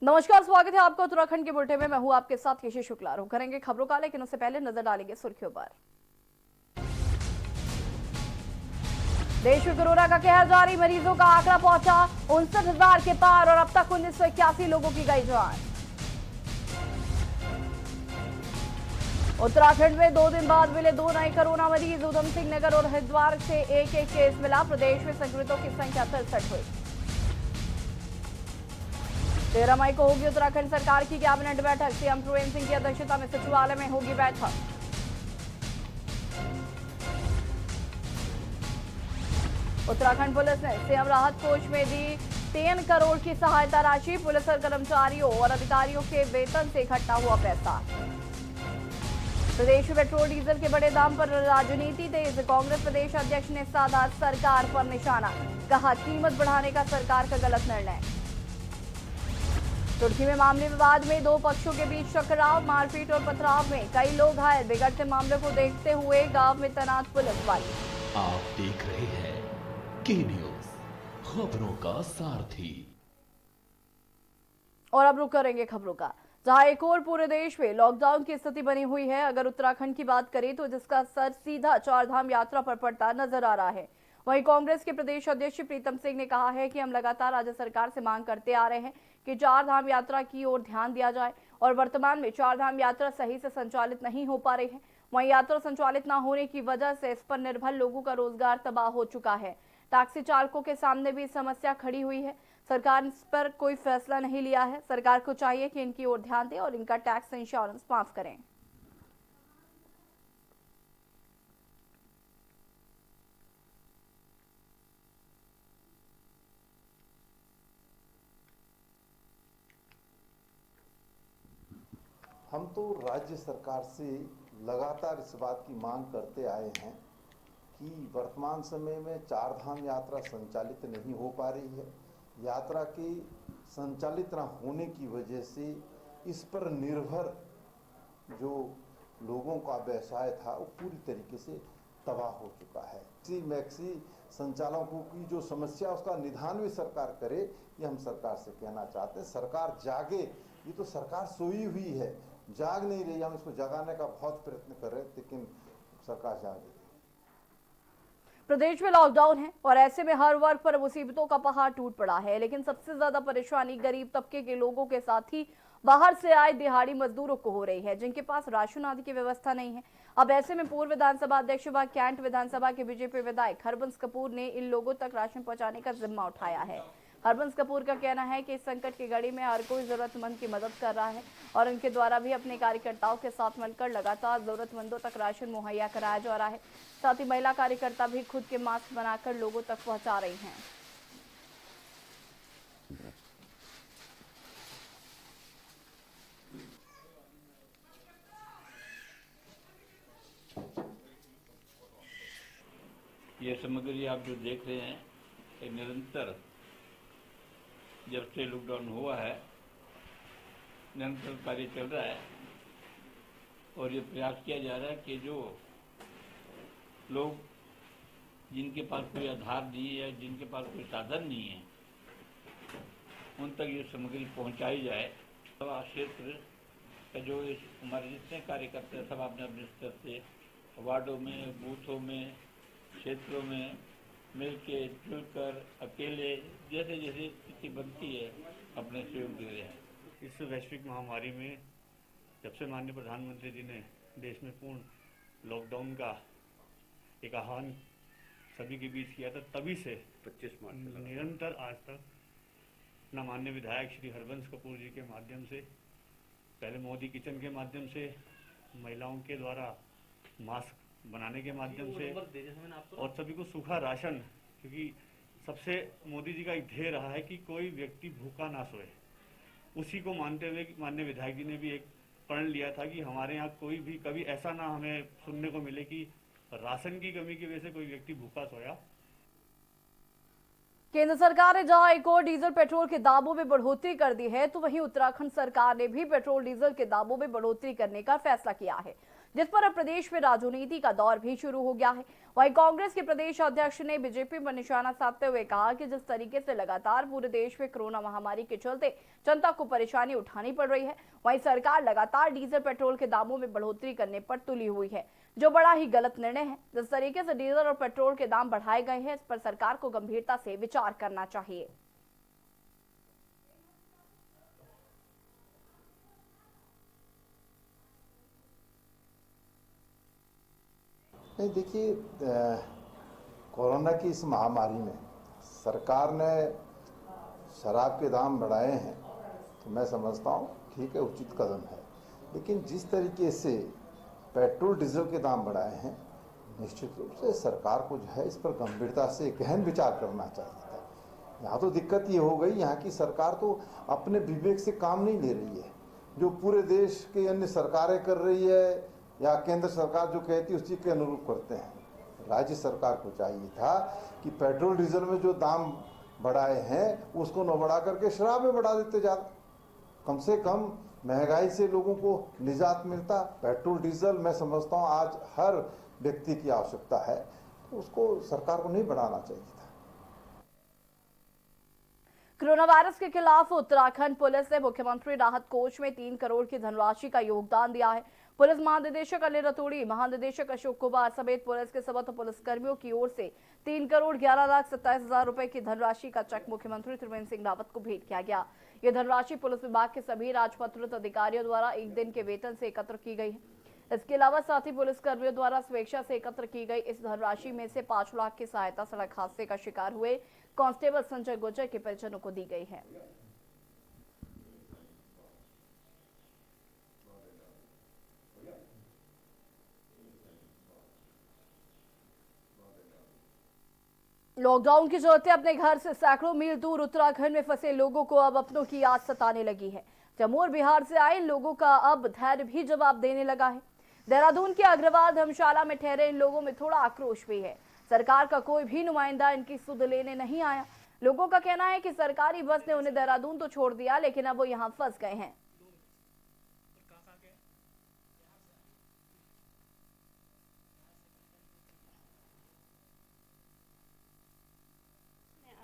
नमस्कार, स्वागत है आपका उत्तराखंड के बुलेटिन में। मैं हूं आपके साथ यशी शुक्ला। रुक करेंगे खबरों का, लेकिन उससे पहले नजर डालेंगे सुर्खियों पर। देश में कोरोना का कहर जारी, मरीजों का आंकड़ा पहुंचा 59,000 के पार और अब तक 1981 लोगों की गई जान। उत्तराखंड में 2 दिन बाद मिले 2 नए कोरोना मरीज। उधम सिंह नगर और हरिद्वार से एक एक केस मिला। प्रदेश में संक्रमितों की संख्या 63 हुई। 13 मई को होगी उत्तराखंड सरकार की कैबिनेट बैठक। सीएम त्रिवेंद्र सिंह की अध्यक्षता में सचिवालय में होगी बैठक। उत्तराखंड पुलिस ने सीएम राहत कोष में दी 3 करोड़ की सहायता राशि। पुलिस और कर्मचारियों और अधिकारियों के वेतन से इकट्ठा हुआ पैसा। प्रदेश में पेट्रोल डीजल के बड़े दाम पर राजनीति तेज। कांग्रेस प्रदेश अध्यक्ष ने साधा सरकार पर निशाना, कहा कीमत बढ़ाने का सरकार का गलत निर्णय। तुर्की में मामले विवाद में 2 पक्षों के बीच टकराव, मारपीट और पथराव में कई लोग घायल। बिगड़ते मामले को देखते हुए गांव में तैनात पुलिस वाले। आप देख रहे हैं के न्यूज, खबरों का सारथी। और अब रुक करेंगे खबरों का, जहां एक और पूरे देश में लॉकडाउन की स्थिति बनी हुई है। अगर उत्तराखंड की बात करें तो जिसका असर सीधा चारधाम यात्रा पर पड़ता नजर आ रहा है। वहीं कांग्रेस के प्रदेश अध्यक्ष प्रीतम सिंह ने कहा है कि हम लगातार राज्य सरकार से मांग करते आ रहे हैं कि चारधाम यात्रा की ओर ध्यान दिया जाए और वर्तमान में चारधाम यात्रा सही से संचालित नहीं हो पा रही है। वहीं यात्रा संचालित न होने की वजह से इस पर निर्भर लोगों का रोजगार तबाह हो चुका है। टैक्सी चालकों के सामने भी समस्या खड़ी हुई है। सरकार इस पर कोई फैसला नहीं लिया है। सरकार को चाहिए कि इनकी ओर ध्यान दे और इनका टैक्स इंश्योरेंस माफ करें। हम तो राज्य सरकार से लगातार इस बात की मांग करते आए हैं कि वर्तमान समय में चारधाम यात्रा संचालित नहीं हो पा रही है। यात्रा के संचालित न होने की वजह से इस पर निर्भर जो लोगों का व्यवसाय था वो पूरी तरीके से तबाह हो चुका है। मैक्सी संचालकों की जो समस्या उसका निदान भी सरकार करे, ये हम सरकार से कहना चाहते हैं। सरकार जागे, ये तो सरकार सोई हुई है, जाग नहीं रही। हम इसको जगाने का बहुत प्रयत्न कर रहे हैं, लेकिन सरकार जाग रही है। प्रदेश में लॉकडाउन है और ऐसे में हर वर्ग पर मुसीबतों का पहाड़ टूट पड़ा है, लेकिन सबसे ज्यादा परेशानी गरीब तबके के लोगों के साथ ही बाहर से आए दिहाड़ी मजदूरों को हो रही है, जिनके पास राशन आदि की व्यवस्था नहीं है। अब ऐसे में पूर्व विधानसभा अध्यक्ष व कैंट विधानसभा के बीजेपी विधायक हरबंस कपूर ने इन लोगों तक राशन पहुंचाने का जिम्मा उठाया है। हरबंस कपूर का कहना है कि इस संकट की घड़ी में हर कोई जरूरतमंद की मदद कर रहा है और उनके द्वारा भी अपने कार्यकर्ताओं के साथ मिलकर लगातार जरूरतमंदों तक राशन मुहैया कराया जा रहा है। साथ ही महिला कार्यकर्ता भी खुद के मास्क बनाकर लोगों तक पहुंचा रही हैं। ये सामग्री आप जो देख रहे हैं, ये निरंतर जब से लॉकडाउन हुआ है निरंतर कार्य चल रहा है और ये प्रयास किया जा रहा है कि जो लोग जिनके पास कोई आधार नहीं है, जिनके पास कोई साधन नहीं है, उन तक ये सामग्री पहुंचाई जाए। सब क्षेत्र का जो हमारे जितने कार्यकर्ता हैं, सब अपने अपने स्तर से वार्डों में, बूथों में, क्षेत्रों में मिलके जुलकर अकेले जैसे जैसे स्थिति बनती है अपने सहयोग दे रहे हैं। इस वैश्विक महामारी में जब से माननीय प्रधानमंत्री जी ने देश में पूर्ण लॉकडाउन का एक आह्वान सभी के बीच किया था, तभी से 25 मार्च निरंतर आज तक न माननीय विधायक श्री हरबंस कपूर जी के माध्यम से, पहले मोदी किचन के माध्यम से, महिलाओं के द्वारा मास्क बनाने के माध्यम से और सभी को सूखा राशन, क्योंकि सबसे मोदी जी का एक ध्येय रहा है कि कोई व्यक्ति भूखा ना सोए। उसी को मानते हुए माननीय विधायक जी ने भी एक प्रण लिया था कि हमारे यहाँ कोई भी कभी ऐसा ना हमें सुनने को मिले कि राशन की कमी की वजह से कोई व्यक्ति भूखा सोया। केंद्र सरकार ने जहां एक और डीजल पेट्रोल के दामों में बढ़ोतरी कर दी है, तो वहीं उत्तराखंड सरकार ने भी पेट्रोल डीजल के दामों में बढ़ोतरी करने का फैसला किया है। जिस पर अब प्रदेश में राजनीति का दौर भी शुरू हो गया है। वहीं कांग्रेस के प्रदेश अध्यक्ष ने बीजेपी पर निशाना साधते हुए कहा कि जिस तरीके से लगातार पूरे देश में कोरोना महामारी के चलते जनता को परेशानी उठानी पड़ रही है, वहीं सरकार लगातार डीजल पेट्रोल के दामों में बढ़ोतरी करने पर तुली हुई है, जो बड़ा ही गलत निर्णय है। जिस तरीके से डीजल और पेट्रोल के दाम बढ़ाए गए हैं, इस पर सरकार को गंभीरता से विचार करना चाहिए। नहीं, देखिए, कोरोना की इस महामारी में सरकार ने शराब के दाम बढ़ाए हैं तो मैं समझता हूँ ठीक है, उचित कदम है। लेकिन जिस तरीके से पेट्रोल डीजल के दाम बढ़ाए हैं, निश्चित रूप से सरकार को जो है इस पर गंभीरता से गहन विचार करना चाहिए था। यहाँ तो दिक्कत ये हो गई, यहाँ की सरकार तो अपने विवेक से काम नहीं ले रही है। जो पूरे देश के अन्य सरकारें कर रही है या केंद्र सरकार जो कहती है उसी के अनुरूप करते हैं। राज्य सरकार को चाहिए था कि पेट्रोल डीजल में जो दाम बढ़ाए हैं उसको न बढ़ा करके शराब में बढ़ा देते ज़्यादा। कम से कम महंगाई से लोगों को निजात मिलता। पेट्रोल डीजल मैं समझता हूँ आज हर व्यक्ति की आवश्यकता है, तो उसको सरकार को नहीं बढ़ाना चाहिए था। कोरोना वायरस के खिलाफ उत्तराखंड पुलिस ने मुख्यमंत्री राहत कोष में 3 करोड़ की धनराशि का योगदान दिया है। पुलिस महानिदेशक अनिल रतूड़ी, महानिदेशक अशोक कुमार समेत पुलिस के समस्त पुलिसकर्मियों की ओर से 3 करोड़ 11,27,000 रुपए की धनराशि का चेक मुख्यमंत्री त्रिवेंद्र सिंह रावत को भेंट किया गया। यह धनराशि पुलिस विभाग के सभी राजपत्रित अधिकारियों द्वारा एक दिन के वेतन से एकत्र की गई है। इसके अलावा साथ ही पुलिसकर्मियों द्वारा स्वेच्छा से एकत्र की गई इस धनराशि में से 5 लाख की सहायता सड़क हादसे का शिकार हुए कांस्टेबल संजय गुर्जर के परिजनों को दी गई है। लॉकडाउन के चलते अपने घर से सैकड़ों मील दूर उत्तराखंड में फंसे लोगों को अब अपनों की याद सताने लगी है। जम्मू और बिहार से आए इन लोगों का अब धैर्य भी जवाब देने लगा है। देहरादून के अग्रवाल धर्मशाला में ठहरे इन लोगों में थोड़ा आक्रोश भी है। सरकार का कोई भी नुमाइंदा इनकी सुध लेने नहीं आया। लोगों का कहना है कि सरकारी बस ने उन्हें देहरादून तो छोड़ दिया, लेकिन अब वो यहाँ फंस गए हैं।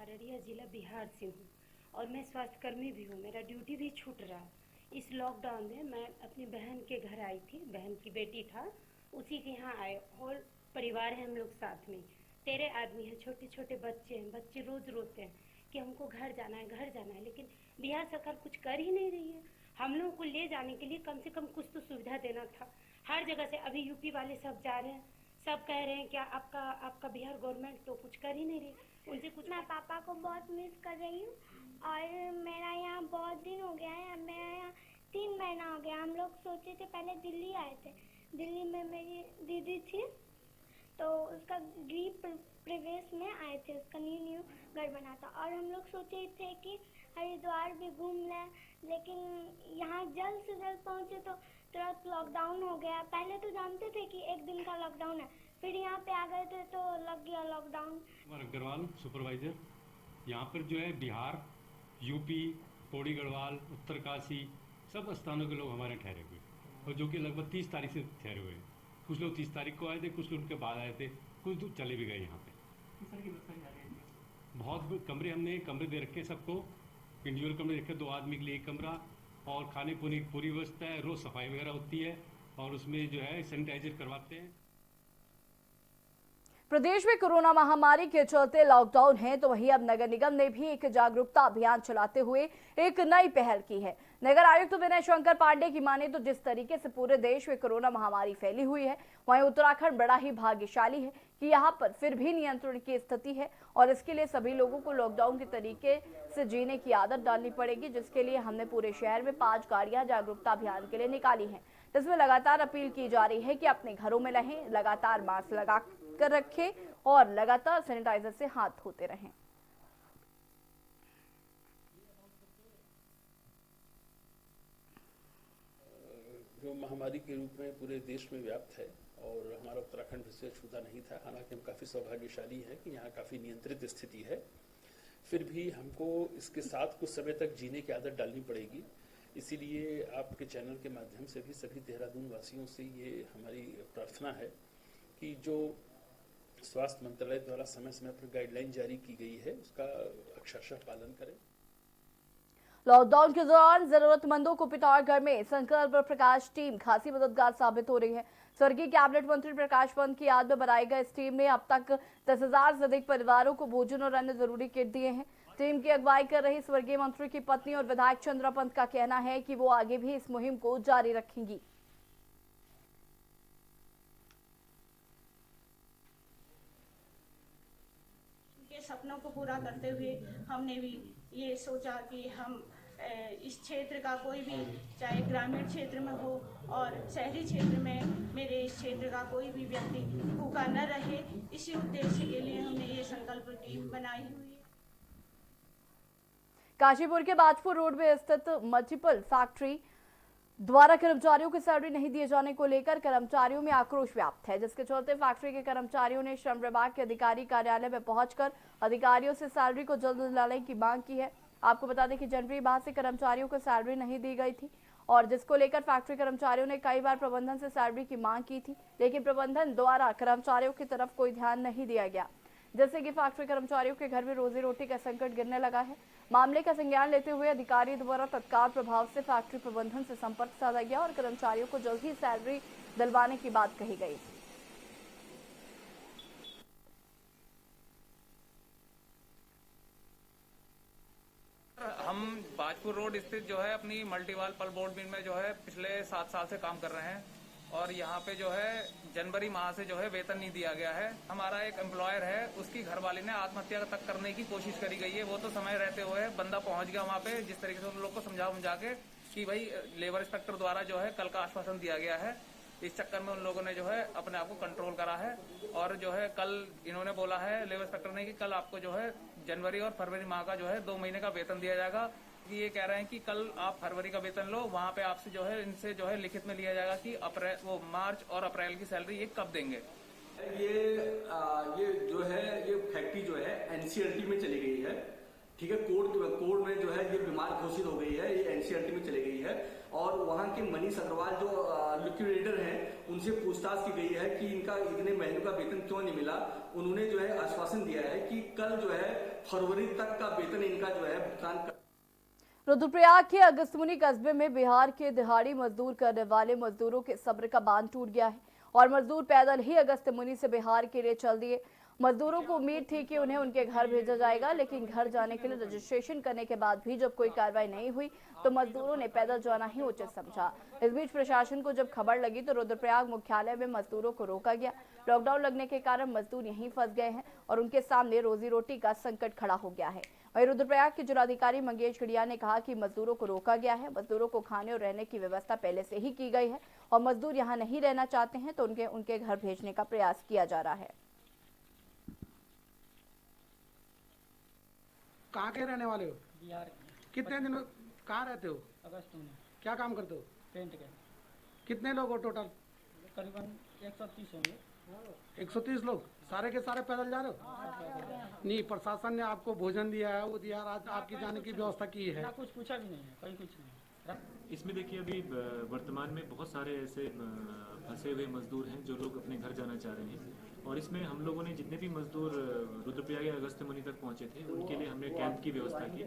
अररिया जिला बिहार से हूँ और मैं स्वास्थ्यकर्मी भी हूँ। मेरा ड्यूटी भी छूट रहा। इस लॉकडाउन में मैं अपनी बहन के घर आई थी, बहन की बेटी था, उसी के यहाँ आए और परिवार है हम लोग साथ में। 13 आदमी हैं, छोटे छोटे बच्चे हैं। बच्चे रोज रोते हैं कि हमको घर जाना है, घर जाना है, लेकिन बिहार सरकार कुछ कर ही नहीं रही है। हम लोगों को ले जाने के लिए कम से कम कुछ तो सुविधा देना था। हर जगह से अभी यूपी वाले सब जा रहे हैं, सब कह रहे हैं क्या आपका बिहार गवर्नमेंट तो कुछ कर ही नहीं रही। उनसे कुछ मैं पापा को बहुत मिस कर रही हूँ और मेरा यहाँ बहुत दिन हो गया है। मेरा यहाँ 3 महीना हो गया। हम लोग सोचे थे, पहले दिल्ली आए थे। दिल्ली में मेरी दीदी थी तो उसका गृह प्रवेश में आए थे, उसका न्यू घर बना था और हम लोग सोचे थे कि हरिद्वार भी घूम लें, लेकिन यहाँ जल्द से जल्द पहुँचे तो तुरंत लॉकडाउन हो गया। पहले तो जानते थे कि 1 दिन का लॉकडाउन है, फिर यहाँ पे आ गए थे तो लग गया लॉकडाउन। कुमार अग्रवाल सुपरवाइजर। यहाँ पर जो है बिहार, यूपी, पौड़ी गढ़वाल, उत्तरकाशी सब स्थानों के लोग हमारे ठहरे हुए और जो कि लगभग 30 तारीख से ठहरे हुए हैं। कुछ लोग 30 तारीख को आए थे, कुछ लोग उनके बाद आए थे, कुछ लोग चले भी गए। यहाँ पे बहुत कमरे दे रखे सबको, इंडिविजुअल कमरे रखे, 2 आदमी के लिए 1 कमरा और खाने पीने की पूरी व्यवस्था है। रोज सफाई वगैरह होती है और उसमें जो है सैनिटाइजर करवाते हैं। प्रदेश में कोरोना महामारी के चलते लॉकडाउन है, तो वहीं अब नगर निगम ने भी एक जागरूकता अभियान चलाते हुए एक नई पहल की है। नगर आयुक्त विनय शंकर पांडे की माने तो जिस तरीके से पूरे देश में कोरोना महामारी फैली हुई है, वहीं उत्तराखंड बड़ा ही भाग्यशाली है कि यहाँ पर फिर भी नियंत्रण की स्थिति है और इसके लिए सभी लोगों को लॉकडाउन के तरीके से जीने की आदत डालनी पड़ेगी, जिसके लिए हमने पूरे शहर में 5 गाड़ियां जागरूकता अभियान के लिए निकाली हैं, जिसमें लगातार अपील की जा रही है कि अपने घरों में रहें, लगातार मास्क लगा कर रखें और लगातार सैनिटाइजर से हाथ धोते रहें। जो महामारी के रूप में पूरे देश में व्याप्त है और हमारा उत्तराखंड इससे छूता नहीं था। हालांकि हम काफ़ी सौभाग्यशाली हैं कि यहाँ काफ़ी नियंत्रित स्थिति है, फिर भी हमको इसके साथ कुछ समय तक जीने की आदत डालनी पड़ेगी। इसीलिए आपके चैनल के माध्यम से भी सभी देहरादून वासियों से ये हमारी प्रार्थना है कि जो स्वास्थ्य मंत्रालय द्वारा समय समय पर गाइडलाइन जारी की गई है उसका अक्षरशः पालन करें। लॉकडाउन के दौरान जरूरतमंदों को पिथौरागढ़ में संकल्प प्रकाश टीम खासी मददगार साबित हो रही है। स्वर्गीय कैबिनेट मंत्री प्रकाश पंत की याद में बनाई गई इस टीम ने अब तक 10,000 से अधिक परिवारों को भोजन और अन्य जरूरी किट दिए हैं। टीम की अगुवाई कर रही स्वर्गीय मंत्री की पत्नी और विधायक चंद्रा पंत का कहना है कि वो आगे भी इस मुहिम को जारी रखेंगी। सपनों को पूरा करते हुए हमने भी ये सोचा कि हम इस क्षेत्र का कोई भी, चाहे ग्रामीण क्षेत्र में हो और शहरी क्षेत्र में, मेरे इस क्षेत्र का कोई भी व्यक्ति भूखा न रहे, इसी उद्देश्य के लिए हमने ये संकल्प टीम बनाई हुई है। काशीपुर के बाजपुर रोड में स्थित मल्टीपल फैक्ट्री द्वारा कर्मचारियों की सैलरी नहीं दिए जाने को लेकर कर्मचारियों में आक्रोश व्याप्त है, जिसके चलते फैक्ट्री के कर्मचारियों ने श्रम विभाग के अधिकारी कार्यालय में पहुंचकर अधिकारियों से सैलरी को जल्द दिलाने की मांग की है। आपको बता दें कि जनवरी माह से कर्मचारियों को सैलरी नहीं दी गई थी और जिसको लेकर फैक्ट्री कर्मचारियों ने कई बार प्रबंधन से सैलरी की मांग की थी, लेकिन प्रबंधन द्वारा कर्मचारियों की तरफ कोई ध्यान नहीं दिया गया, जिससे कि फैक्ट्री कर्मचारियों के घर में रोजी रोटी का संकट गिरने लगा है। मामले का संज्ञान लेते हुए अधिकारी द्वारा तत्काल प्रभाव से फैक्ट्री प्रबंधन से संपर्क साधा गया और कर्मचारियों को जल्द ही सैलरी दिलवाने की बात कही गई। हम बाजपुर रोड स्थित जो है अपनी मल्टीवाल पल बोर्ड मिल में जो है पिछले 7 साल से काम कर रहे हैं और यहाँ पे जो है जनवरी माह से जो है वेतन नहीं दिया गया है। हमारा एक एम्प्लॉयर है, उसकी घरवाली ने आत्महत्या तक करने की कोशिश करी गई है। वो तो समय रहते हुए बंदा पहुंच गया वहाँ पे, जिस तरीके से उन लोग को समझा के कि भाई लेबर इंस्पेक्टर द्वारा जो है कल का आश्वासन दिया गया है। इस चक्कर में उन लोगों ने जो है अपने आप को कंट्रोल करा है और जो है कल इन्होंने बोला है लेबर इंस्पेक्टर ने कि कल आपको जो है जनवरी और फरवरी माह का जो है 2 महीने का वेतन दिया जाएगा। ये कह रहे हैं कि कल आप फरवरी का वेतन लो, वहाँ पे आपसे जो है इनसे जो है लिखित में लिया जाएगा कि अप्रैल वो मार्च और अप्रैल की सैलरी ये कब देंगे। ये जो है ये फैक्ट्री जो है एनसीईआरटी में चली गई है, ठीक है। कोर्ट में जो है ये बीमार घोषित हो गई है, ये एनसीईआरटी में चली गई है और वहाँ के मनीष अग्रवाल जो लिक्विडेटर हैं उनसे पूछताछ की गई है कि इनका इतने महीनों का वेतन क्यों नहीं मिला। उन्होंने जो है आश्वासन दिया है कि कल जो है फरवरी तक का वेतन इनका जो है भुगतान। रुद्रप्रयाग के अगस्त्यमुनि कस्बे में बिहार के दिहाड़ी मजदूर करने वाले मजदूरों के सब्र का बांध टूट गया है और मजदूर पैदल ही अगस्त्यमुनि से बिहार के लिए चल दिए। मजदूरों को उम्मीद थी कि उन्हें उनके घर भेजा जाएगा, लेकिन घर जाने के लिए रजिस्ट्रेशन करने के बाद भी जब कोई कार्रवाई नहीं हुई तो मजदूरों ने पैदल जाना ही उचित समझा। इस बीच प्रशासन को जब खबर लगी तो रुद्रप्रयाग मुख्यालय में मजदूरों को रोका गया। लॉकडाउन लगने के कारण मजदूर यहीं फंस गए हैं और उनके सामने रोजी रोटी का संकट खड़ा हो गया है। वहीं रुद्रप्रयाग के जिलाधिकारी मंगेश घड़िया ने कहा कि मजदूरों को रोका गया है, मजदूरों को खाने और रहने की व्यवस्था पहले से ही की गई है और मजदूर यहाँ नहीं रहना चाहते हैं तो उनके घर भेजने का प्रयास किया जा रहा है। कहाँ के रहने वाले हो? बिहार। कितने दिन कहाँ रहते हो? अगस्त्यमुनि। क्या काम करते हो? पेंट के। कितने लोग हो टोटल? करीबन 130 होंगे। 130 लोग? सारे के सारे पैदल जा रहे हो? नहीं, प्रशासन ने आपको भोजन दिया है, वो दिया, आज आपकी जाने की व्यवस्था की है? ना, कुछ पूछा भी नहीं है, कहीं कुछ नहीं। इसमें देखिए अभी वर्तमान में बहुत सारे ऐसे फंसे हुए मजदूर हैं जो लोग अपने घर जाना चाह रहे हैं और इसमें हम लोगों ने जितने भी मजदूर रुद्रप्रयाग या अगस्त्यमुनि तक पहुंचे थे उनके लिए हमने कैंप की व्यवस्था की।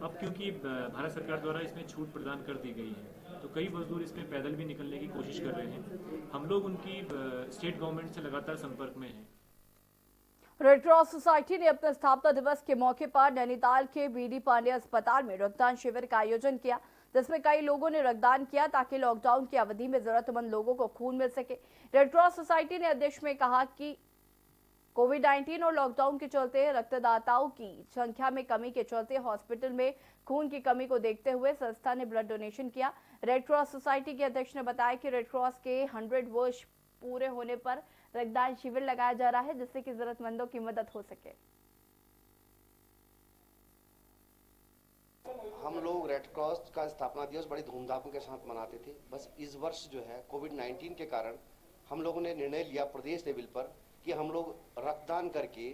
अब क्योंकि भारत सरकार द्वारा इसमें छूट प्रदान कर दी गई है तो कई मजदूर इसमें पैदल भी निकलने की कोशिश कर रहे हैं। हम लोग उनकी स्टेट गवर्नमेंट से लगातार संपर्क में हैं। रेड क्रॉस सोसाइटी ने अपने स्थापना दिवस के मौके पर नैनीताल के बीडी पांडे अस्पताल में रक्तदान शिविर का आयोजन किया, जिसमें कई लोगों ने रक्तदान किया ताकि लॉकडाउन की अवधि में जरूरतमंद लोगों को खून मिल सके। रेड क्रॉस सोसाइटी ने अध्यक्ष में कहा कि कोविड-19 और लॉकडाउन के चलते रक्तदाताओं की संख्या में कमी के चलते हॉस्पिटल में खून की कमी को देखते हुए संस्था ने ब्लड डोनेशन किया। रेड क्रॉस सोसाइटी के अध्यक्ष ने बताया कि रेड क्रॉस के 100 वर्ष पूरे होने पर रक्तदान शिविर लगाया जा रहा है, जिससे कि जरूरतमंदों की मदद हो सके। हम लोग रेड क्रॉस का स्थापना दिवस बड़ी धूमधाम के साथ मनाते थे। बस इस वर्ष जो है कोविड-19 के कारण हम लोगों ने निर्णय लिया प्रदेश लेवल पर कि हम लोग रक्तदान करके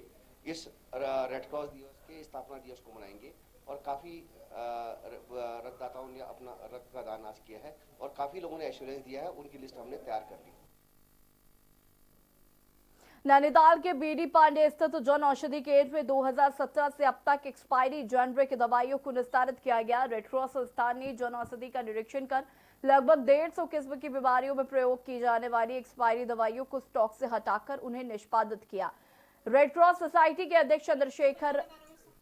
इस रेड क्रॉस दिवस के स्थापना दिवस को मनाएंगे और काफ़ी रक्तदान रक्तदाताओं ने अपना रक्त का दान आज किया है और काफी लोगों ने एश्योरेंस दिया है, उनकी लिस्ट हमने तैयार कर ली। नैनीताल के बीडी पांडे स्थित जन औषधि केंद्र में 2017 से अब तक एक्सपायरी जेनरिक दवाइयों को निस्तारित किया गया। रेड क्रॉस संस्थान ने जन औषधि का निरीक्षण कर लगभग 150 किस्म की बीमारियों में प्रयोग की जाने वाली एक्सपायरी दवाइयों को स्टॉक से हटाकर उन्हें निष्पादित किया। रेड क्रॉस सोसाइटी के अध्यक्ष चंद्रशेखर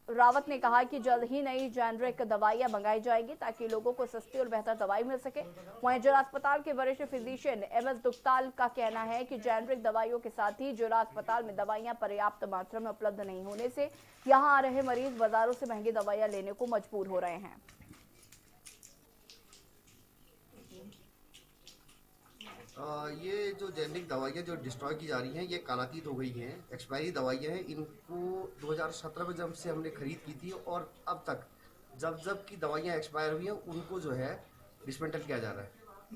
रावत ने कहा कि जल्द ही नई जेनरिक दवाइयां मंगाई जाएगी ताकि लोगों को सस्ती और बेहतर दवाई मिल सके। वहीं जिला अस्पताल के वरिष्ठ फिजिशियन MS दुग्ताल का कहना है कि जेनरिक दवाइयों के साथ ही जिला अस्पताल में दवाइयां पर्याप्त मात्रा में उपलब्ध नहीं होने से यहां आ रहे मरीज बाजारों से महंगी दवाइयां लेने को मजबूर हो रहे हैं। ये जो जेनरिक दवाइयाँ जो डिस्ट्रॉय की जा रही हैं, ये कालातीत हो गई हैं, एक्सपायरी दवाइयाँ हैं। इनको 2017 में जब से हमने खरीद की थी और अब तक जब की दवाइयाँ एक्सपायर हुई हैं उनको जो है डिसमेंटल किया जा रहा है।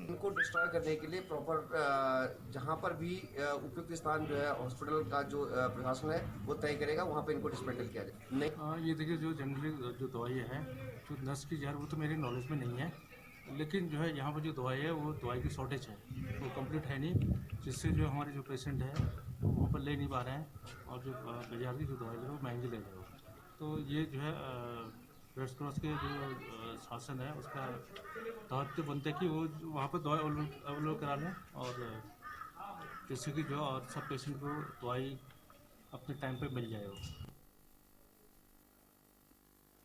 इनको डिस्ट्रॉय करने के लिए प्रॉपर जहाँ पर भी उपयुक्त स्थान जो है हॉस्पिटल का जो प्रशासन है वो तय करेगा, वहाँ पे इनको डिसमेंटल किया जाए। नहीं ये देखिए जो जेनरिक जो दवाई है जो नर्स की जार वो तो मेरे नॉलेज में नहीं है, लेकिन जो है यहाँ पर जो दवाई है वो दवाई की शॉर्टेज है, वो कंप्लीट है नहीं, जिससे जो हमारे जो पेशेंट है वो वहाँ पर ले नहीं पा रहे हैं और जो बाजार की जो दवाई है वो महंगी ले रहे हो। तो ये जो है रेड क्रॉस के जो शासन है उसका दायित्व बनता है कि वो वहाँ पर दवाई अवेलेबल करा लें और जिससे कि जो और सब पेशेंट को दवाई अपने टाइम पर मिल जाए।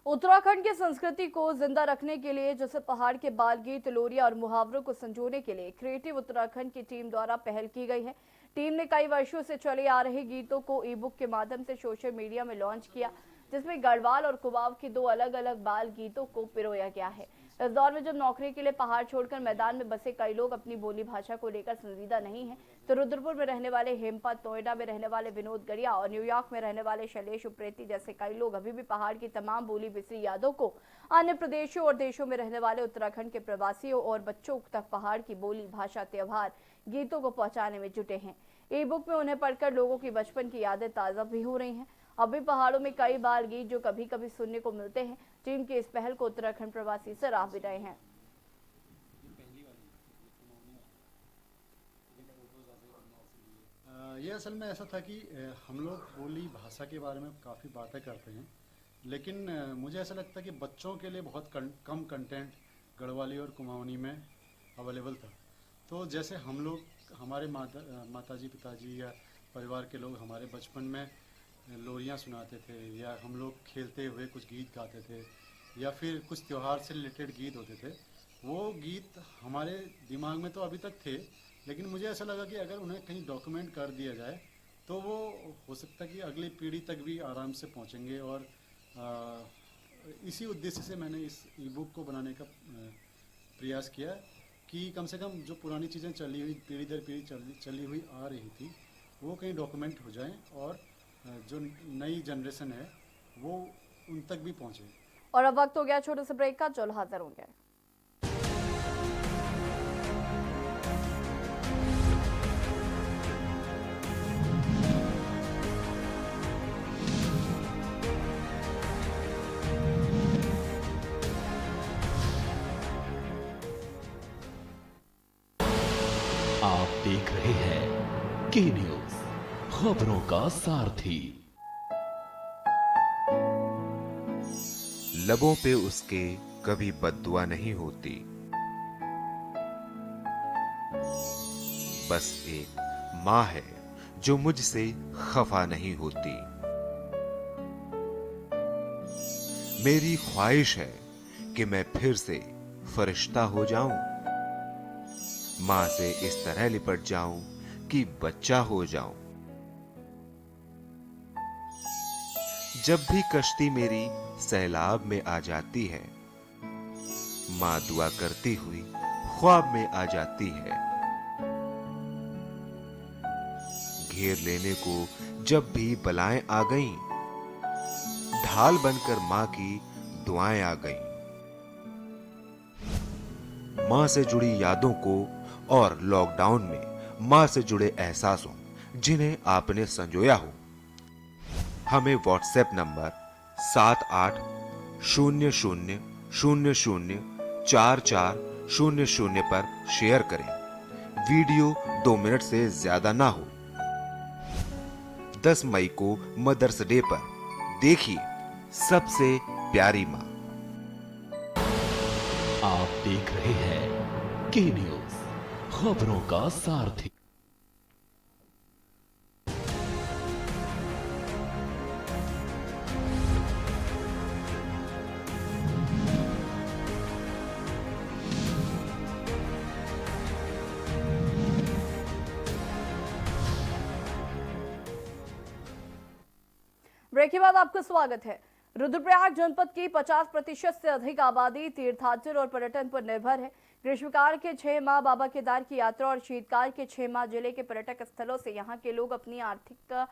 उत्तराखंड की संस्कृति को जिंदा रखने के लिए जैसे पहाड़ के बाल गीत, लोरिया और मुहावरों को संजोने के लिए क्रिएटिव उत्तराखंड की टीम द्वारा पहल की गई है। टीम ने कई वर्षों से चले आ रहे गीतों को ई-बुक के माध्यम से सोशल मीडिया में लॉन्च किया, जिसमें गढ़वाल और कुमाऊं की 2 अलग अलग बाल गीतों को पिरोया गया है। इस दौर में जब नौकरी के लिए पहाड़ छोड़कर मैदान में बसे कई लोग अपनी बोली भाषा को लेकर संजीदा नहीं हैं, तो रुद्रपुर में रहने वाले हेमपत, नोएडा में रहने वाले विनोद गड़िया और न्यूयॉर्क में रहने वाले शैलेश उप्रेती जैसे कई लोग अभी भी पहाड़ की तमाम बोली बिसरी यादों को अन्य प्रदेशों और देशों में रहने वाले उत्तराखंड के प्रवासियों और बच्चों तक पहाड़ की बोली भाषा, त्योहार, गीतों को पहुंचाने में जुटे हैं। ई बुक में उन्हें पढ़कर लोगों की बचपन की यादें ताज़ा भी हो रही हैं। अभी पहाड़ों में कई बाल गीत जो कभी कभी सुनने को मिलते हैं। टीम की इस पहल को उत्तराखंड प्रवासी सराह भी रहे हैं। ये असल में ऐसा था कि हम लोग बोली भाषा के बारे में काफ़ी बातें करते हैं, लेकिन मुझे ऐसा लगता है कि बच्चों के लिए बहुत कम कंटेंट गढ़वाली और कुमाऊनी में अवेलेबल था। तो जैसे हम लोग, हमारे माताजी पिताजी या परिवार के लोग हमारे बचपन में लोरियाँ सुनाते थे या हम लोग खेलते हुए कुछ गीत गाते थे या फिर कुछ त्यौहार से रिलेटेड गीत होते थे, वो गीत हमारे दिमाग में तो अभी तक थे, लेकिन मुझे ऐसा लगा कि अगर उन्हें कहीं डॉक्यूमेंट कर दिया जाए तो वो हो सकता है कि अगली पीढ़ी तक भी आराम से पहुंचेंगे। और इसी उद्देश्य से मैंने इस ई बुक को बनाने का प्रयास किया कि कम से कम जो पुरानी चीज़ें चली हुई पीढ़ी दर पीढ़ी चली हुई आ रही थी वो कहीं डॉक्यूमेंट हो जाएं और जो नई जनरेशन है वो उन तक भी पहुँचे। और अब वक्त हो गया छोटे से ब्रेक का, चलो हाजिर होंगे। आप देख रहे हैं के न्यूज, खबरों का सारथी। लबों पे उसके कभी बद्दुआ नहीं होती, बस एक माँ है जो मुझसे खफा नहीं होती। मेरी ख्वाहिश है कि मैं फिर से फरिश्ता हो जाऊं, माँ से इस तरह लिपट जाऊं कि बच्चा हो जाऊं। जब भी कश्ती मेरी सैलाब में आ जाती है, माँ दुआ करती हुई ख्वाब में आ जाती है। घेर लेने को जब भी बलाएं आ गईं, ढाल बनकर माँ की दुआएं आ गईं। माँ से जुड़ी यादों को और लॉकडाउन में माँ से जुड़े एहसासों जिन्हें आपने संजोया हो, हमें व्हाट्सएप नंबर 4400 पर शेयर करें। वीडियो 2 मिनट से ज्यादा ना हो। 10 मई को मदर्स डे पर देखिए सबसे प्यारी मां। आप देख रहे हैं के न्यूज, खबरों का सारथी। ब्रेक के बाद आपका स्वागत है। रुद्रप्रयाग जनपद की 50% से अधिक आबादी तीर्थाटन और पर्यटन पर निर्भर है। ग्रीष्मकाल के 6 माह बाबा केदार की यात्रा और शीतकाल के 6 माह जिले के पर्यटक स्थलों से यहां के लोग अपनी आर्थिक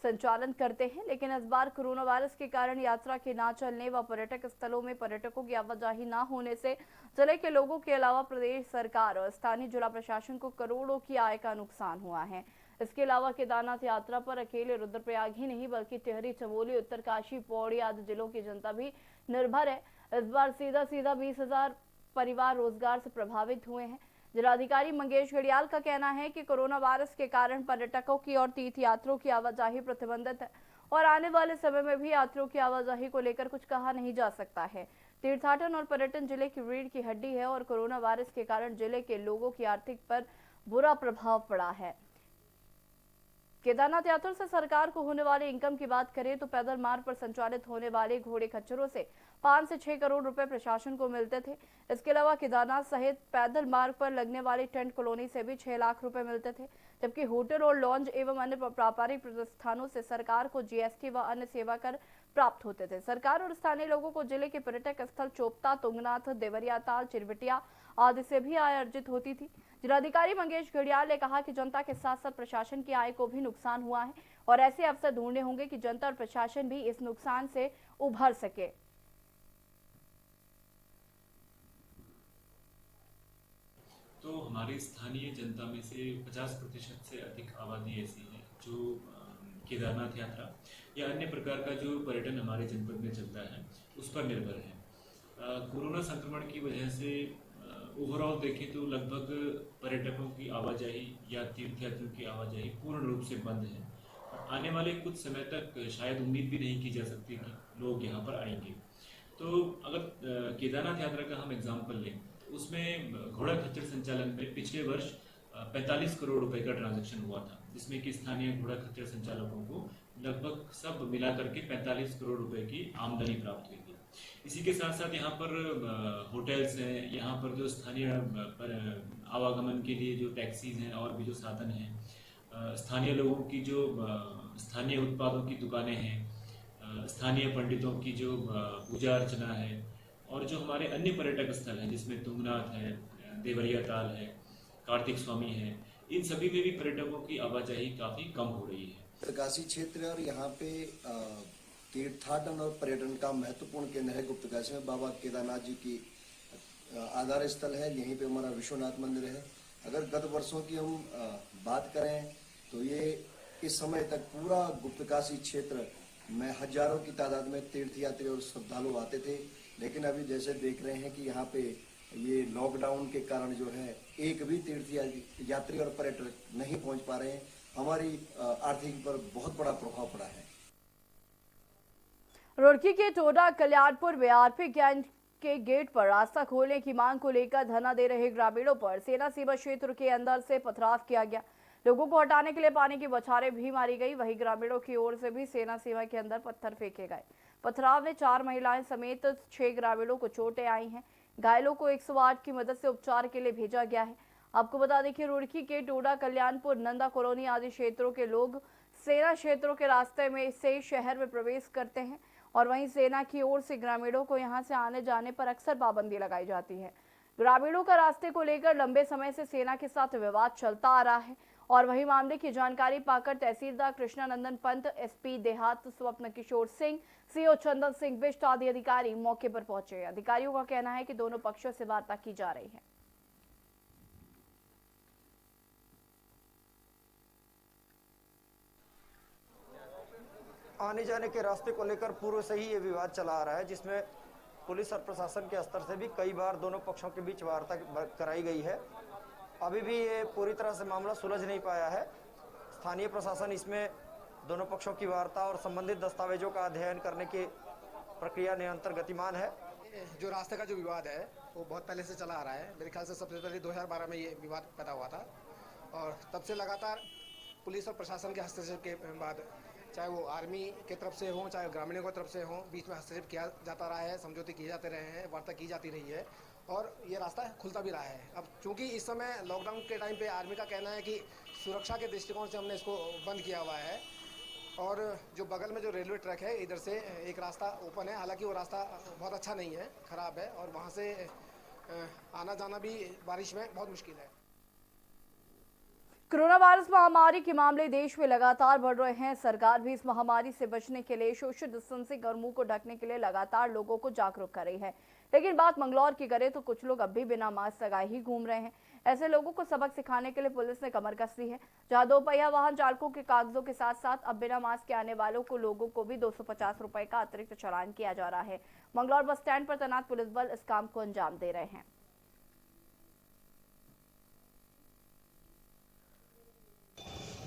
संचालन करते हैं, लेकिन इस बार कोरोना वायरस के कारण यात्रा के ना चलने व पर्यटक स्थलों में पर्यटकों की आवाजाही न होने से जिले के लोगों के अलावा प्रदेश सरकार और स्थानीय जिला प्रशासन को करोड़ों की आय का नुकसान हुआ है। इसके अलावा केदारनाथ यात्रा पर अकेले रुद्रप्रयाग ही नहीं बल्कि टिहरी, चमोली, उत्तरकाशी, पौड़ी आदि जिलों की जनता भी निर्भर है। इस बार सीधा 20,000 परिवार रोजगार से प्रभावित हुए हैं। जिलाधिकारी मंगेश घड़ियाल का कहना है कि कोरोना वायरस के कारण पर्यटकों की और तीर्थ यात्रियों की आवाजाही प्रतिबंधित है और आने वाले समय में भी यात्रियों की आवाजाही को लेकर कुछ कहा नहीं जा सकता है। तीर्थाटन और पर्यटन जिले की रीढ़ की हड्डी है और कोरोना वायरस के कारण जिले के लोगों की आर्थिक पर बुरा प्रभाव पड़ा है। केदारनाथ यात्रा से सरकार को होने वाले इनकम की बात करें तो पैदल मार्ग पर संचालित होने वाले घोड़े खच्चरों से 5 से 6 करोड़ रुपए प्रशासन को मिलते थे। इसके अलावा केदारनाथ सहित पैदल मार्ग पर लगने वाली टेंट कॉलोनी से भी 6 लाख रुपए मिलते थे, जबकि होटल और लॉन्ज एवं अन्य व्यापारिक प्रतिष्ठानों से सरकार को जीएसटी व अन्य सेवा कर प्राप्त होते थे। सरकार और स्थानीय लोगों को जिले के पर्यटक स्थल चोपता, तुंगनाथ, देवरियाताल, चिरबिटिया आदि से भी आय अर्जित होती थी। जिलाधिकारी मंगेश घड़ियाल ने कहा कि जनता के साथ साथ प्रशासन की आय को भी नुकसान हुआ है और ऐसे अवसर ढूंढने होंगे कि जनता और प्रशासन भी इस नुकसान से उभर सके। तो हमारी स्थानीय जनता में से 50% से अधिक आबादी ऐसी है जो केदारनाथ यात्रा या अन्य प्रकार का जो पर्यटन हमारे जनपद में चलता है उस पर निर्भर है। कोरोना संक्रमण की वजह से ओवरऑल देखें तो लगभग पर्यटकों की आवाजाही या तीर्थयात्रियों की आवाजाही पूर्ण रूप से बंद है और आने वाले कुछ समय तक शायद उम्मीद भी नहीं की जा सकती कि लोग यहाँ पर आएंगे। तो अगर केदारनाथ यात्रा का हम एग्जाम्पल लें तो उसमें घोड़ा खच्चर संचालन में पिछले वर्ष 45 करोड़ रुपए का ट्रांजैक्शन हुआ था, जिसमें कि स्थानीय घोड़ा खच्चर संचालकों को लगभग सब मिला करके 45 करोड़ रुपए की आमदनी प्राप्त हुई थी। इसी के साथ साथ यहाँ पर होटल्स हैं, यहाँ पर जो स्थानीय आवागमन के लिए जो टैक्सीज हैं और भी जो साधन हैं, स्थानीय लोगों की जो स्थानीय उत्पादों की दुकानें हैं, स्थानीय पंडितों की जो पूजा अर्चना है और जो हमारे अन्य पर्यटक स्थल हैं जिसमें तुंगनाथ है, देवरियाताल है, कार्तिक स्वामी है, इन सभी में भी पर्यटकों की आवाजाही काफ़ी कम हो रही है। उत्तरकाशी क्षेत्र और यहाँ पे तीर्थाटन और पर्यटन का महत्वपूर्ण केंद्र है। गुप्तकाशी में बाबा केदारनाथ जी की आधार स्थल है, यहीं पे हमारा विश्वनाथ मंदिर है। अगर गत वर्षों की हम बात करें तो ये इस समय तक पूरा गुप्तकाशी क्षेत्र में हजारों की तादाद में तीर्थयात्री और श्रद्धालु आते थे, लेकिन अभी जैसे देख रहे हैं कि यहाँ पे ये लॉकडाउन के कारण जो है एक भी तीर्थयात्री और पर्यटक नहीं पहुंच पा रहे हैं। हमारी आर्थिक पर बहुत बड़ा प्रभाव पड़ा है। रुड़की के टोडा कल्याणपुर में आरपी कैंट के गेट पर रास्ता खोलने की मांग को लेकर धरना दे रहे ग्रामीणों पर सेना सीमा क्षेत्र के अंदर से पथराव किया गया। लोगों को हटाने के लिए पानी की बौछारें भी मारी गई। वहीं ग्रामीणों की ओर से भी सेना सीमा के अंदर पत्थर फेंके गए। पथराव में 4 महिलाएं समेत 6 ग्रामीणों को चोटें आई हैं। घायलों को 108 की मदद से उपचार के लिए भेजा गया है। आपको बता दें कि रुड़की के टोडा कल्याणपुर, नंदा कॉलोनी आदि क्षेत्रों के लोग सेना क्षेत्रों के रास्ते में से शहर में प्रवेश करते हैं और वहीं सेना की ओर से ग्रामीणों को यहां से आने जाने पर अक्सर पाबंदी लगाई जाती है। ग्रामीणों का रास्ते को लेकर लंबे समय से सेना के साथ विवाद चलता आ रहा है और वही मामले की जानकारी पाकर तहसीलदार कृष्णानंदन पंत, एसपी देहात स्वप्न किशोर सिंह, सीओ चंदन सिंह बिष्ट आदि अधिकारी मौके पर पहुंचे। अधिकारियों का कहना है कि दोनों पक्षों से वार्ता की जा रही है। आने जाने के रास्ते को लेकर पूर्व से ही ये विवाद चला आ रहा है, जिसमें पुलिस और प्रशासन के स्तर से भी कई बार दोनों पक्षों के बीच वार्ता कराई गई है। अभी भी ये पूरी तरह से मामला सुलझ नहीं पाया है। स्थानीय प्रशासन इसमें दोनों पक्षों की वार्ता और संबंधित दस्तावेजों का अध्ययन करने की प्रक्रिया निरंतर गतिमान है। जो रास्ते का जो विवाद है वो बहुत पहले से चला आ रहा है। मेरे ख्याल से सबसे पहले 2012 में ये विवाद पैदा हुआ था और तब से लगातार पुलिस और प्रशासन के हस्तक्षेप के बाद, चाहे वो आर्मी के तरफ से हो चाहे ग्रामीणों की तरफ से हो, बीच में हस्तक्षेप किया जाता रहा है, समझौते किए जाते रहे हैं, वार्ता की जाती रही है और ये रास्ता खुलता भी रहा है। अब चूंकि इस समय लॉकडाउन के टाइम पे आर्मी का कहना है कि सुरक्षा के दृष्टिकोण से हमने इसको बंद किया हुआ है और जो बगल में जो रेलवे ट्रैक है इधर से एक रास्ता ओपन है, हालांकि वो रास्ता बहुत अच्छा नहीं है, खराब है और वहाँ से आना जाना भी बारिश में बहुत मुश्किल है। कोरोना वायरस महामारी के मामले देश में लगातार बढ़ रहे हैं। सरकार भी इस महामारी से बचने के लिए सोशल डिस्टेंसिंग और मुंह को ढकने के लिए लगातार लोगों को जागरूक कर रही है। लेकिन बात मंगलौर की करें तो कुछ लोग अब भी बिना मास्क लगाए ही घूम रहे हैं। ऐसे लोगों को सबक सिखाने के लिए पुलिस ने कमर कस दी है। जहां दोपहिया वाहन चालकों के कागजों के साथ साथ अब बिना मास्क के आने वालों को लोगों को भी 250 रुपए का अतिरिक्त चालान किया जा रहा है। मंगलौर बस स्टैंड पर तैनात पुलिस बल इस काम को अंजाम दे रहे हैं।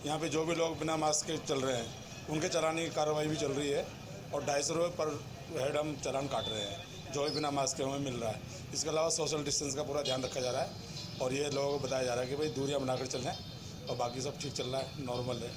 यहाँ पे जो भी लोग बिना मास्क के चल रहे हैं उनके चलाने की कार्रवाई भी चल रही है और 250 रुपये पर हेड हम चालान काट रहे हैं जो भी बिना मास्क के हमें मिल रहा है। इसके अलावा सोशल डिस्टेंस का पूरा ध्यान रखा जा रहा है और ये लोगों को बताया जा रहा है कि भाई दूरियां बनाकर चलें और बाकी सब ठीक चल रहा है, नॉर्मल है।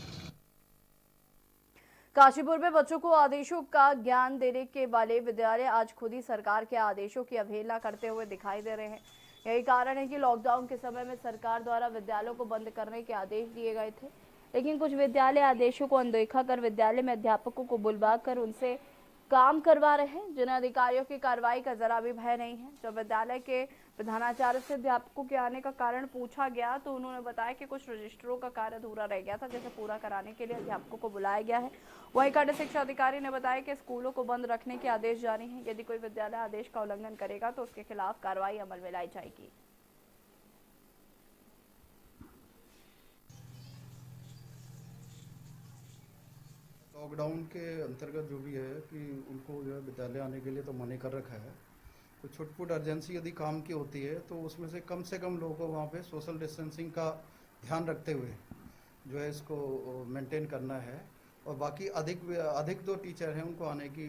काशीपुर में बच्चों को आदेशों का ज्ञान देने के वाले विद्यालय आज खुद ही सरकार के आदेशों की अवहेलना करते हुए दिखाई दे रहे हैं। यही कारण है कि लॉकडाउन के समय में सरकार द्वारा विद्यालयों को बंद करने के आदेश दिए गए थे, लेकिन कुछ विद्यालय आदेशों को अनदेखा कर विद्यालय में अध्यापकों को बुलवाकर उनसे काम करवा रहे हैं, जिन्हें अधिकारियों की कार्रवाई का जरा भी भय नहीं है। जब विद्यालय के प्रधानाचार्य से अध्यापकों के आने का कारण पूछा गया तो उन्होंने बताया कि कुछ रजिस्टरों का कार्य अधूरा रह गया था, जिसे पूरा कराने के लिए अध्यापकों को बुलाया गया है। वहीं खंड शिक्षा अधिकारी ने बताया कि स्कूलों को बंद रखने के आदेश जारी हैं। यदि कोई विद्यालय आदेश का उल्लंघन करेगा तो उसके खिलाफ कार्रवाई अमल में लाई जाएगी। लॉकडाउन के अंतर्गत जो भी है कि उनको जो है विद्यालय आने के लिए तो मना कर रखा है। तो छुटपुट अर्जेंसी यदि काम की होती है तो उसमें से कम लोगों को वहाँ पे सोशल डिस्टेंसिंग का ध्यान रखते हुए जो है इसको मेंटेन करना है और बाकी अधिक जो टीचर हैं उनको आने की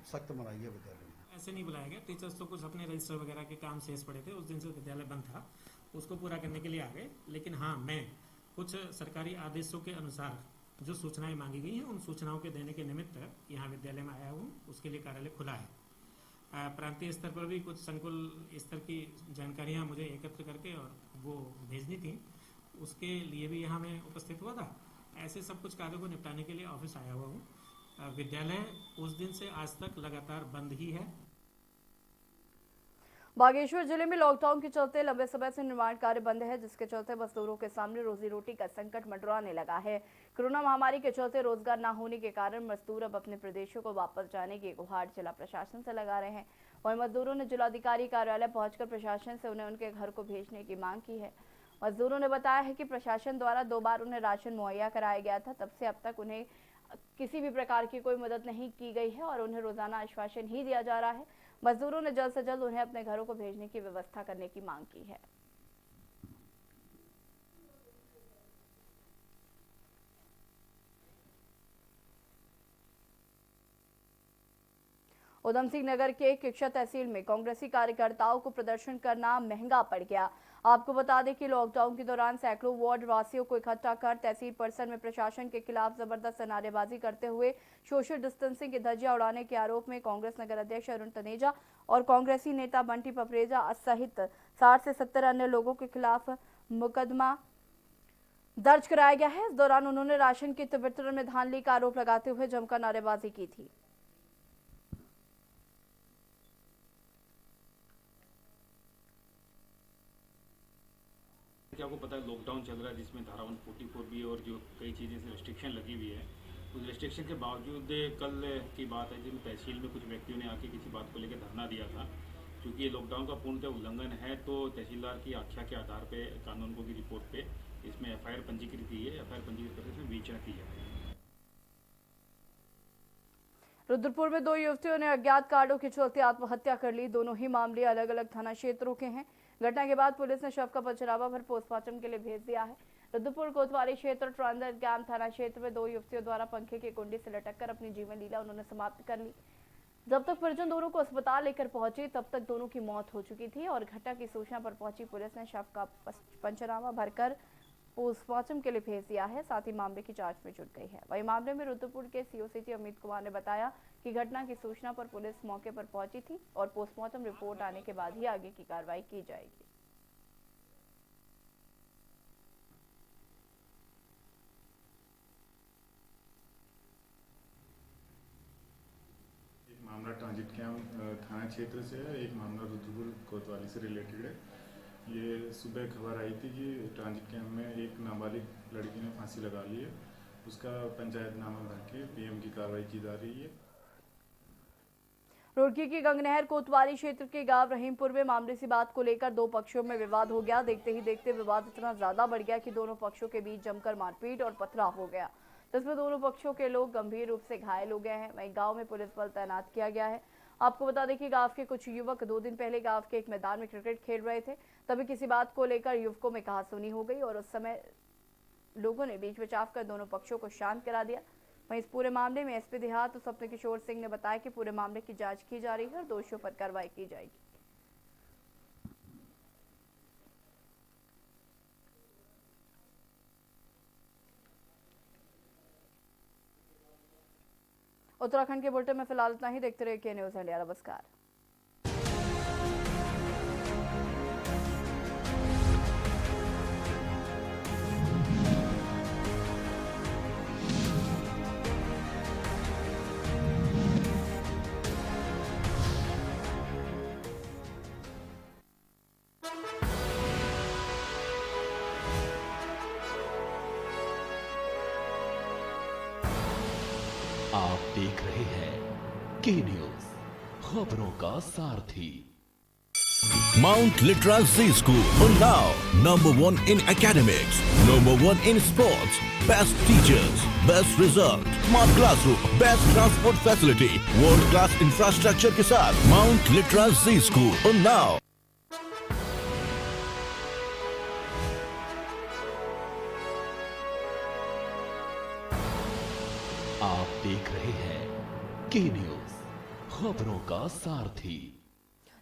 सख्त मनाही है विद्यालय में। ऐसे नहीं बुलाया गया, टीचर्स तो कुछ अपने रजिस्टर वगैरह के काम शेष पड़े थे, उस दिन से विद्यालय बंद था, उसको पूरा करने के लिए आ गए। लेकिन हाँ, मैं कुछ सरकारी आदेशों के अनुसार जो सूचनाएं मांगी गई हैं उन सूचनाओं के देने के निमित्त यहाँ विद्यालय में आया हूँ। उसके लिए कार्यालय खुला है। प्रांतीय स्तर पर भी कुछ संकुल स्तर की जानकारियाँ मुझे एकत्र करके और वो भेजनी थी, उसके लिए भी यहाँ मैं उपस्थित हुआ था। ऐसे सब कुछ कार्यों को निपटाने के लिए ऑफिस आया हुआ हूँ। विद्यालय उस दिन से आज तक लगातार बंद ही है। बागेश्वर जिले में लॉकडाउन के चलते लंबे समय से निर्माण कार्य बंद है, जिसके चलते मजदूरों के सामने रोजी रोटी का संकट मंडराने लगा है। कोरोना महामारी के चलते रोजगार न होने के कारण मजदूर अब अपने प्रदेशों को वापस जाने की गुहार जिला प्रशासन से लगा रहे हैं। वहीं मजदूरों ने जिलाधिकारी कार्यालय पहुंचकर प्रशासन से उन्हें उनके घर को भेजने की मांग की है। मजदूरों ने बताया है कि प्रशासन द्वारा 2 बार उन्हें राशन मुहैया कराया गया था, तब से अब तक उन्हें किसी भी प्रकार की कोई मदद नहीं की गई है और उन्हें रोजाना आश्वासन ही दिया जा रहा है। मजदूरों ने जल्द से जल्द उन्हें अपने घरों को भेजने की व्यवस्था करने की मांग की है। उधम सिंह नगर के किक्षा तहसील में कांग्रेसी कार्यकर्ताओं को प्रदर्शन करना महंगा पड़ गया। आपको बता दें कि लॉकडाउन के दौरान सैकड़ों वार्ड वासियों को इकट्ठा कर तहसील परिसर में प्रशासन के खिलाफ जबरदस्त नारेबाजी करते हुए सोशल डिस्टेंसिंग की धज्जियां उड़ाने के आरोप में कांग्रेस नगर अध्यक्ष अरुण तनेजा और कांग्रेसी नेता बंटी पपरेजा सहित 60 से 70 अन्य लोगों के खिलाफ मुकदमा दर्ज कराया गया है। इस दौरान उन्होंने राशन के वितरण में धांधली का आरोप लगाते हुए जमकर नारेबाजी की थी। आपको पता है लॉकडाउन चल रहा है जिसमें धारा 144 भी और जो कई चीज़ें से रिस्ट्रिक्शन लगी हुई है। उस रिस्ट्रिक्शन के बावजूद कल की बात है जिसमें तहसील में कुछ व्यक्तियों ने आके किसी बात को लेकर धरना दिया था। क्योंकि ये लॉकडाउन का पूर्णतः उल्लंघन है तो तहसीलदार की आख्या के आधार पर कानूनगो की रिपोर्ट पे इसमें FIR पंजीकृत की है। FIR पंजीकृत करके इसमें विवेचना की जाती है। रुद्रपुर में 2 युवतियों ने अज्ञात कारणों के चलते आत्महत्या कर ली। दोनों ही मामले अलग अलग थाना क्षेत्रों के हैं। घटना के बाद पुलिस ने शव का पंचनामा भर पोस्टमार्टम के लिए भेज दिया है। रुद्रपुर कोतवाली क्षेत्र ट्रांजरगाम थाना क्षेत्र में 2 युवतियों द्वारा पंखे की कुंडी से लटककर अपनी जीवन लीला उन्होंने समाप्त कर ली। जब तक परिजन दोनों को अस्पताल लेकर पहुंचे तब तक दोनों की मौत हो चुकी थी और घटना की सूचना पर पहुंची पुलिस ने शव का पंचनामा भरकर पोस्टमार्टम के लिए भेज दिया है। साथ ही मामले की जांच में जुट गई है। वही मामले में रुद्रपुर के सीओ सिटी अमित कुमार ने बताया कि घटना की सूचना पर पुलिस मौके पर पहुंची थी और पोस्टमार्टम रिपोर्ट आने के बाद ही आगे की कार्रवाई की जाएगी। एक मामला ट्रांजिट कैंप थाना क्षेत्र से है, एक मामला रुद्रपुर कोतवाली से रिलेटेड है। ये सुबह खबर आई थी कि ट्रांजिट कैंप में एक नाबालिग लड़की ने फांसी लगा ली है। उसका पंचायतनामा भर के पीएम की कार्रवाई की जा रही है। रुड़की की गंगनहर कोतवाली क्षेत्र के गांव रहीमपुर में मामले सी बात को लेकर 2 पक्षों में विवाद हो गया। देखते ही देखते विवाद इतना ज्यादा बढ़ गया कि दोनों पक्षों के बीच जमकर मारपीट और पथराव हो गया, जिसमें दोनों पक्षों के लोग गंभीर रूप से घायल हो गए हैं। वहीं गांव में पुलिस बल तैनात किया गया है। आपको बता दें कि गांव के कुछ युवक 2 दिन पहले गांव के एक मैदान में क्रिकेट खेल रहे थे। तभी किसी बात को लेकर युवकों में कहासुनी हो गई और उस समय लोगों ने बीच बचाव कर दोनों पक्षों को शांत करा दिया। वहीं इस पूरे मामले में एसपी देहात स्वप्न किशोर सिंह ने बताया कि पूरे मामले की जांच की जा रही है और दोषियों पर कार्रवाई की जाएगी। उत्तराखंड के बुलेटिन में फिलहाल इतना ही। देखते रहिए के न्यूज़ इंडिया। नमस्कार। आप देख रहे हैं के न्यूज, खबरों का सारथी। Mount Litera Z School, Unnao, #1 in academics, #1 in sports, best teachers, best result, smart classroom, best transport facility, world class infrastructure के साथ Mount Litera Z School, Unnao। आप देख रहे हैं के न्यूज, खबरों का सारथी।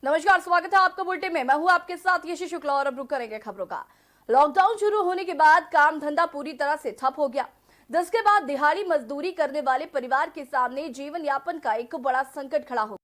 नमस्कार, स्वागत है आपका बुलेटिन में। मैं हूं आपके साथ यशी शुक्ला और अब रुक करेंगे खबरों का। लॉकडाउन शुरू होने के बाद काम धंधा पूरी तरह से ठप हो गया, जिसके बाद दिहाड़ी मजदूरी करने वाले परिवार के सामने जीवन यापन का एक बड़ा संकट खड़ा हो गया।